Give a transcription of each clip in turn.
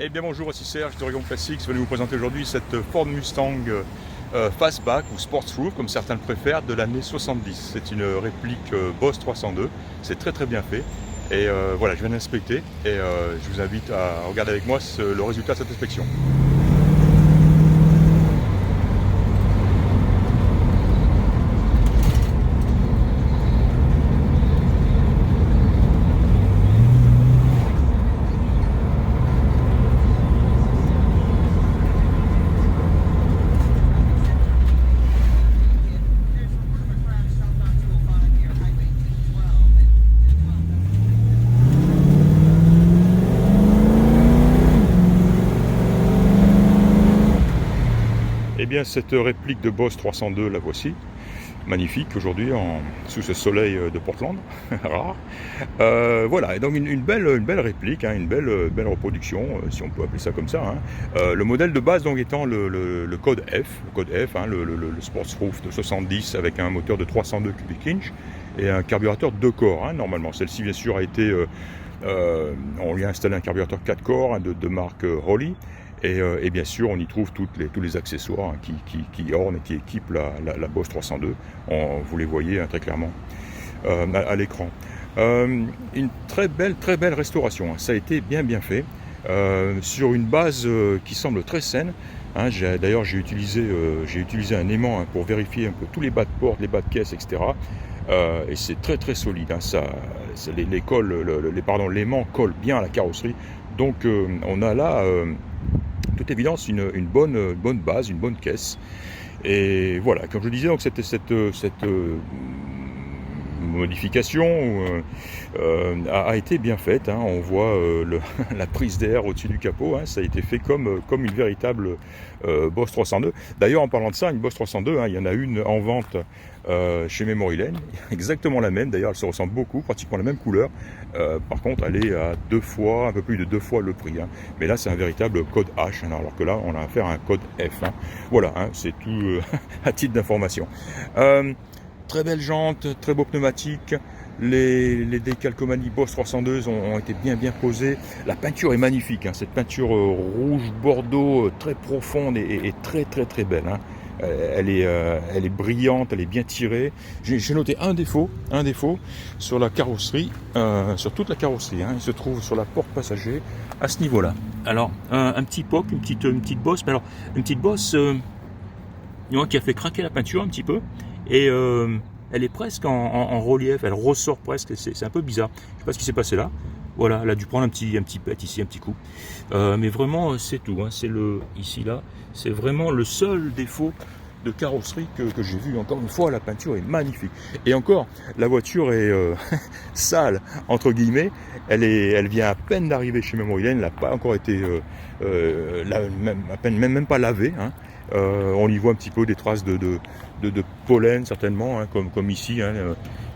Eh bien bonjour, ici Serge d'Oregon Classics. Je vais vous présenter aujourd'hui cette Ford Mustang Fastback ou Sports Roof, comme certains le préfèrent, de l'année 70. C'est une réplique Boss 302. C'est très bien fait. Et voilà, je viens d'inspecter et je vous invite à regarder avec moi le résultat de cette inspection. Eh bien cette réplique de Boss 302, la voici, magnifique aujourd'hui sous ce soleil de Portland, rare. Voilà, et donc une belle réplique, hein, une belle reproduction, si on peut appeler ça comme ça. Hein. Le modèle de base donc étant le code F, hein, le Sports Roof de 70 avec un moteur de 302 cubic inch et un carburateur 2 corps, hein, normalement. Celle-ci bien sûr a été, on lui a installé un carburateur 4 corps, hein, de marque Holley. Et bien sûr, on y trouve tous les accessoires, hein, qui ornent et qui équipent la Boss 302. Vous les voyez, hein, très clairement à l'écran. Une très belle restauration, hein. Ça a été bien fait sur une base qui semble très saine. Hein. D'ailleurs, j'ai utilisé un aimant, hein, pour vérifier un peu tous les bas de porte, les bas de caisse, etc. Et c'est très solide. Hein. L'aimant colle bien à la carrosserie. Donc, on a là toute évidence une bonne base, une bonne caisse. Et voilà, comme je disais, donc cette modification a été bien faite, hein. On voit la prise d'air au-dessus du capot, hein. Ça a été fait comme une véritable Boss 302. D'ailleurs, en parlant de ça, une Boss 302, hein, il y en a une en vente chez Memory Lane, exactement la même. D'ailleurs, elle se ressemble beaucoup, pratiquement la même couleur. Par contre, elle est à un peu plus de 2 fois le prix, hein. Mais là, c'est un véritable code H, hein, alors que là, on a affaire à un code F, hein. Voilà, hein, c'est tout à titre d'information. Très belle jante, très beau pneumatique. Les décalcomanies Boss 302 ont été bien posées. La peinture est magnifique, hein. Cette peinture rouge bordeaux très profonde et très belle, hein. Elle est brillante, elle est bien tirée. J'ai noté un défaut sur la carrosserie, sur toute la carrosserie, hein. Il se trouve sur la porte passager à ce niveau-là. Alors un petit poc, une petite bosse, mais alors une petite bosse qui a fait craquer la peinture un petit peu. Et elle est presque en relief, elle ressort presque, c'est un peu bizarre. Je ne sais pas ce qui s'est passé là. Voilà, elle a dû prendre un petit pet ici, un petit coup. Mais vraiment, c'est tout, hein. C'est ici, là, c'est vraiment le seul défaut de carrosserie que j'ai vu. Encore une fois, la peinture est magnifique. Et encore, la voiture est sale, entre guillemets. Elle vient à peine d'arriver chez Memory Lane, elle n'a pas encore été même pas lavée, hein. On y voit un petit peu des traces de pollen certainement, hein, comme ici, hein,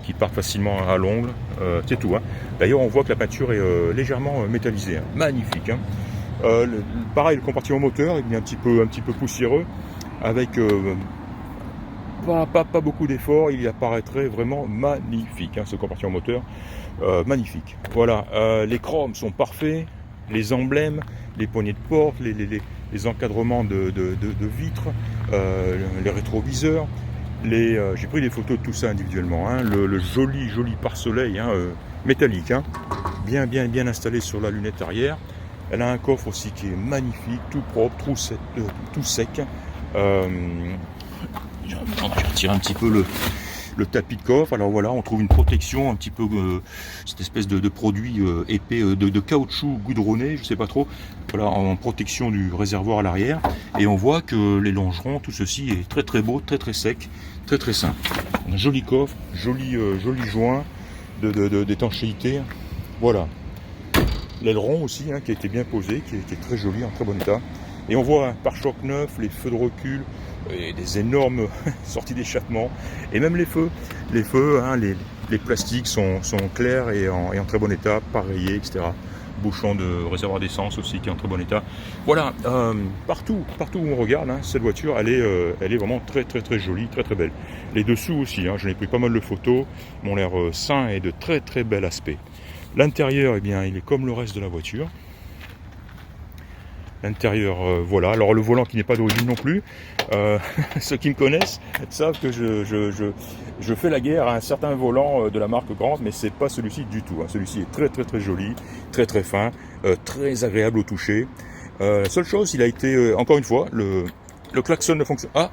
qui partent facilement à l'ongle, c'est tout, hein. D'ailleurs, on voit que la peinture est légèrement métallisée, hein. Magnifique, hein. Pareil, le compartiment moteur il est un petit peu poussiéreux, avec pas beaucoup d'efforts, il apparaîtrait vraiment magnifique, hein, ce compartiment moteur, magnifique. Voilà, les chromes sont parfaits, les emblèmes, les poignées de porte, les encadrements de vitres, les rétroviseurs. J'ai pris des photos de tout ça individuellement, hein. Le joli pare-soleil, hein, métallique, hein, bien installé sur la lunette arrière. Elle a un coffre aussi qui est magnifique, tout propre, tout sec. Je vais retirer un petit peu le tapis de coffre. Alors voilà, on trouve une protection un petit peu, cette espèce de produit épais de caoutchouc goudronné, je sais pas trop, voilà, en protection du réservoir à l'arrière. Et on voit que les longerons, tout ceci est très beau, très sec, très simple. Un joli coffre, joli joint d'étanchéité. Voilà. L'aileron aussi, hein, qui a été bien posé, qui est très joli, en très bon état. Et on voit un pare-choc neuf, les feux de recul, et des énormes sorties d'échappement, et même les feux, hein, les plastiques sont clairs et en très bon état, pas rayés, etc. Bouchon de réservoir d'essence aussi qui est en très bon état. Voilà, partout où on regarde, hein, cette voiture, elle est vraiment très jolie, très belle. Les dessous aussi, hein, j'en ai pris pas mal de photos, m'ont l'air sains et de très bel aspect. L'intérieur, eh bien, il est comme le reste de la voiture. L'intérieur, voilà. Alors le volant qui n'est pas d'origine non plus. Ceux qui me connaissent savent que je fais la guerre à un certain volant de la marque Grant, mais c'est pas celui-ci du tout. Hein. Celui-ci est très très très joli, très très fin, très agréable au toucher. Seule chose, il a été, encore une fois, le klaxon ne fonctionne pas.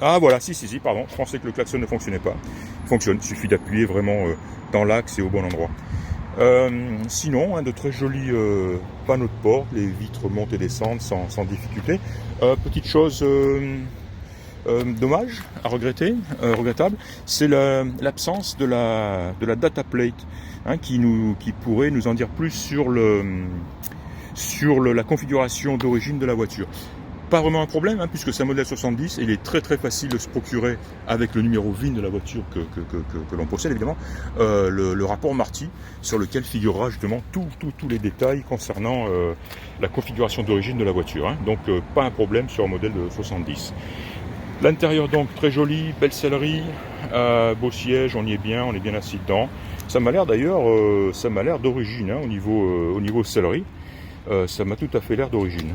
Ah voilà, si, pardon, je pensais que le klaxon ne fonctionnait pas. Il fonctionne, il suffit d'appuyer vraiment dans l'axe et au bon endroit. Sinon, de très jolis panneaux de porte, les vitres montent et descendent sans difficulté. Petite chose dommage, à regretter, regrettable, c'est l'absence de la data plate, hein, qui pourrait nous en dire plus sur la configuration d'origine de la voiture. Pas vraiment un problème, hein, puisque c'est un modèle 70 et il est très très facile de se procurer avec le numéro VIN de la voiture que l'on possède évidemment, le rapport Marty, sur lequel figurera justement tous les détails concernant la configuration d'origine de la voiture. Hein. Donc pas un problème sur un modèle de 70. L'intérieur donc très joli, belle sellerie, beau siège, on y est bien, on est bien assis dedans. Ça m'a l'air d'ailleurs, ça m'a l'air d'origine, hein, au niveau sellerie. Ça m'a tout à fait l'air d'origine.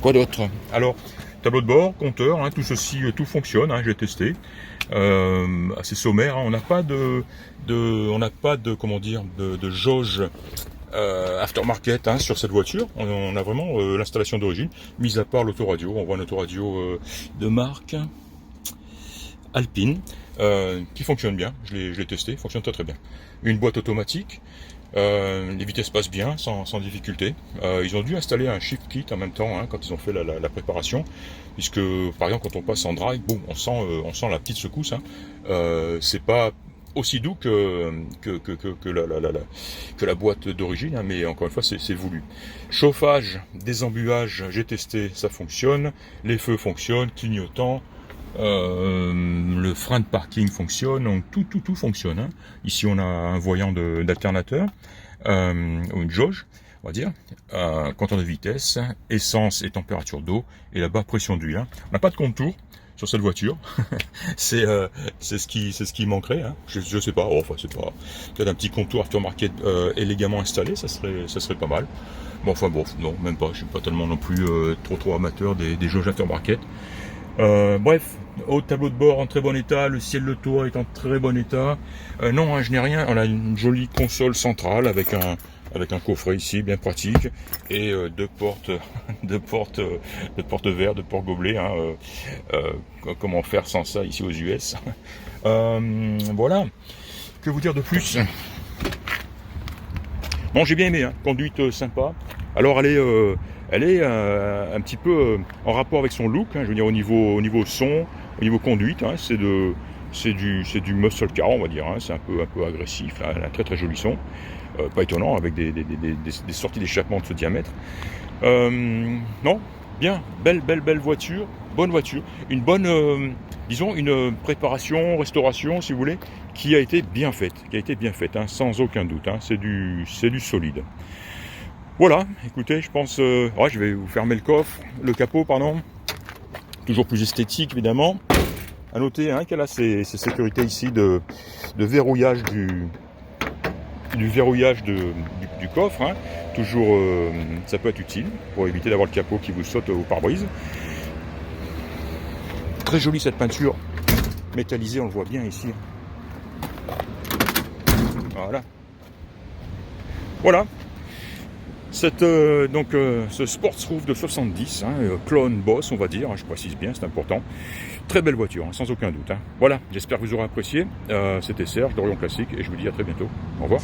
Quoi d'autre? Alors, tableau de bord, compteur, hein, tout ceci, tout fonctionne, hein, j'ai testé. Assez sommaire, hein, on n'a pas de comment dire, de jauge aftermarket, hein, sur cette voiture. On a vraiment l'installation d'origine, mis à part l'autoradio. On voit une autoradio de marque Alpine, qui fonctionne bien. Je l'ai testé, fonctionne très très bien. Une boîte automatique. Les vitesses passent bien, sans difficulté. Ils ont dû installer un shift kit en même temps, hein, quand ils ont fait la préparation, puisque par exemple quand on passe en drive, boum, on sent la petite secousse. Hein. C'est pas aussi doux que la boîte d'origine, hein, mais encore une fois c'est voulu. Chauffage, désembuage, j'ai testé, ça fonctionne. Les feux fonctionnent, clignotant. Le frein de parking fonctionne, donc tout fonctionne. Hein. Ici on a un voyant d'alternateur, ou une jauge, on va dire, compteur de vitesse, essence et température d'eau, et là-bas pression d'huile. Hein. On n'a pas de contour sur cette voiture, c'est ce qui manquerait. Hein. Je sais pas, enfin c'est pas, peut-être un petit contour aftermarket élégamment installé, ça serait pas mal. Bon, enfin bon, non, même pas. Je suis pas tellement non plus trop amateur des jauges aftermarket. Bref, au tableau de bord en très bon état, le ciel de toit est en très bon état. Non, hein, je n'ai rien. On a une jolie console centrale avec un coffret ici, bien pratique, et deux portes verres, deux portes gobelets. Hein, comment faire sans ça ici aux US? Voilà. Que vous dire de plus? Bon, j'ai bien aimé, hein. Conduite sympa. Alors elle est un petit peu en rapport avec son look, hein, je veux dire au niveau son, au niveau conduite, hein, c'est du muscle car, on va dire, hein, c'est un peu agressif, là, un très très joli son, pas étonnant avec des sorties d'échappement de ce diamètre. Non, bien, belle voiture, bonne voiture, une bonne, disons une préparation, restauration si vous voulez, qui a été bien faite, hein, sans aucun doute, hein, c'est du solide. Voilà, écoutez, je pense, ouais, je vais vous fermer le capot, pardon. Toujours plus esthétique, évidemment. À noter, hein, qu'elle a ces sécurités ici de verrouillage du verrouillage du coffre. Hein. Toujours, ça peut être utile pour éviter d'avoir le capot qui vous saute au pare-brise. Très jolie cette peinture métallisée, on le voit bien ici. Voilà. Ce Sports Roof de 70, hein, clone boss on va dire, hein, je précise bien, c'est important. Très belle voiture, hein, sans aucun doute. Hein. Voilà, j'espère que vous aurez apprécié. C'était Serge d'Orion Classique et je vous dis à très bientôt. Au revoir.